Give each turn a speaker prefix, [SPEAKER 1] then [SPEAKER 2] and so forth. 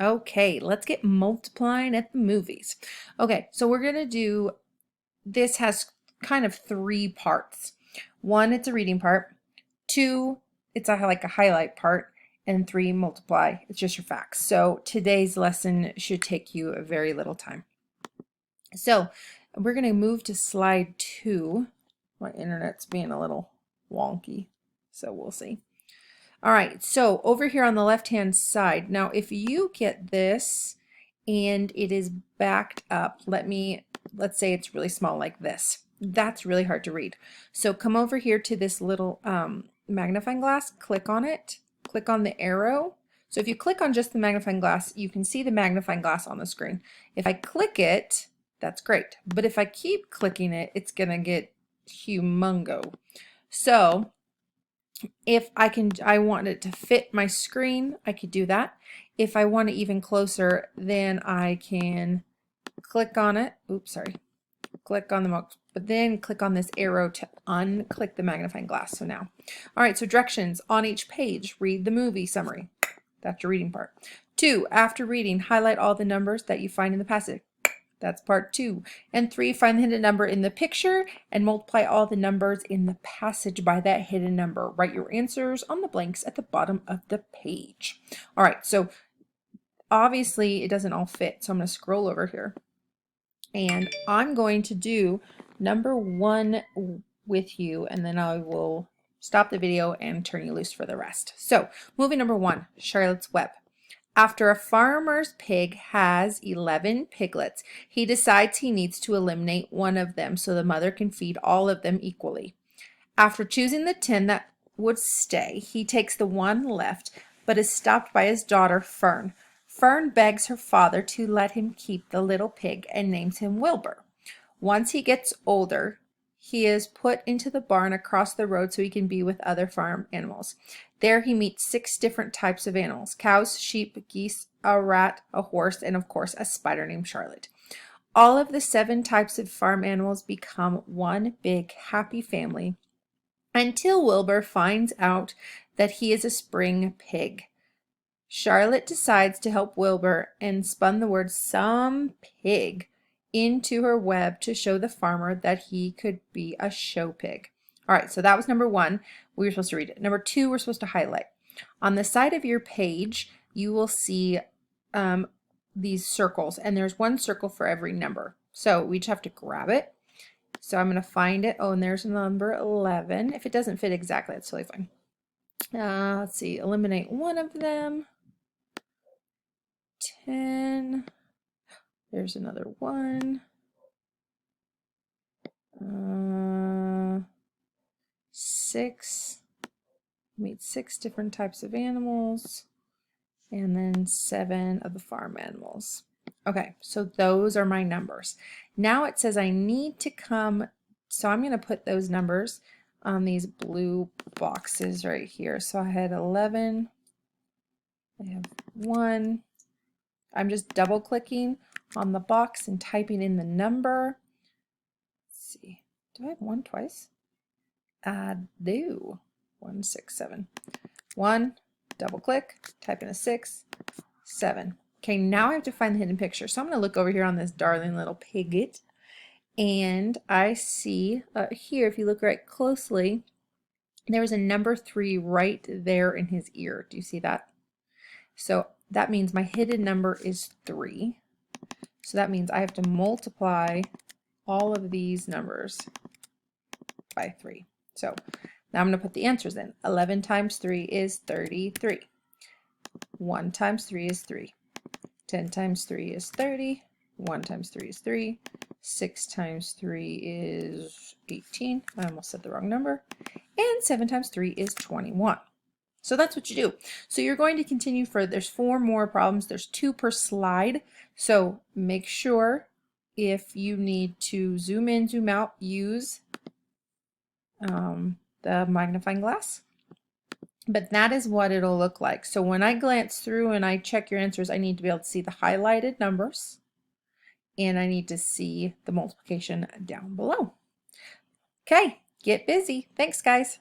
[SPEAKER 1] Okay, let's get multiplying at the movies. Okay, so we're going to do, this has kind of three parts. One, it's a reading part. Two, it's like a highlight part. And three, multiply. It's just your facts. So today's lesson should take you a very little time. So we're going to move to slide 2. My internet's being a little wonky, so we'll see. All right, so over here on the left-hand side, now if you get this and it is backed up, let's say it's really small like this. That's really hard to read. So come over here to this little magnifying glass, click on it, click on the arrow. So if you click on just the magnifying glass, you can see the magnifying glass on the screen. If I click it, that's great. But if I keep clicking it, it's gonna get humongo. So if I want it to fit my screen, I could do that. If I want it even closer, then I can click on it. Oops, sorry. Click on the but then click on this arrow to unclick the magnifying glass. So now, all right, so directions on each page, read the movie summary. That's your reading part. 2, after reading, highlight all the numbers that you find in the passage. That's part 2. And 3, find the hidden number in the picture and multiply all the numbers in the passage by that hidden number. Write your answers on the blanks at the bottom of the page. All right, so obviously it doesn't all fit, so I'm going to scroll over here. And I'm going to do number 1 with you, and then I will stop the video and turn you loose for the rest. So, movie number 1, Charlotte's Web. After a farmer's pig has 11 piglets, he decides he needs to eliminate one of them so the mother can feed all of them equally. After choosing the 10 that would stay, he takes the one left, but is stopped by his daughter, Fern. Fern begs her father to let him keep the little pig and names him Wilbur. Once he gets older, he is put into the barn across the road so he can be with other farm animals. There he meets 6 different types of animals: cows, sheep, geese, a rat, a horse, and of course a spider named Charlotte. All of the 7 types of farm animals become one big happy family until Wilbur finds out that he is a spring pig. Charlotte decides to help Wilbur and spun the word "some pig" into her web to show the farmer that he could be a show pig. All right, so that was number 1. We were supposed to read it. Number 2, we're supposed to highlight. On the side of your page, you will see these circles, and there's 1 circle for every number. So we just have to grab it. So I'm going to find it. Oh, and there's number 11. If it doesn't fit exactly, that's totally fine. Let's see, eliminate one of them. 10. There's another 1. 6. Meet 6 different types of animals. And then 7 of the farm animals. Okay, so those are my numbers. Now it says I need to come, so I'm going to put those numbers on these blue boxes right here. So I had 11. I have 1. I'm just double clicking on the box and typing in the number. Let's see. Do I have 1 twice? I do. 1, 6, 7. 1, double click, type in a 6, 7. Okay, now I have to find the hidden picture. So I'm going to look over here on this darling little piglet. And I see here, if you look right closely, there's a number 3 right there in his ear. Do you see that? So that means my hidden number is 3. So that means I have to multiply all of these numbers by 3. So now I'm going to put the answers in. 11 times 3 is 33. 1 times 3 is 3. 10 times 3 is 30. 1 times 3 is 3. 6 times 3 is 18. I almost said the wrong number. And 7 times 3 is 21. So that's what you do. So you're going to continue for, there's 4 more problems. There's 2 per slide. So make sure if you need to zoom in, zoom out, use the magnifying glass. But that is what it'll look like. So when I glance through and I check your answers, I need to be able to see the highlighted numbers and I need to see the multiplication down below. Okay, get busy. Thanks, guys.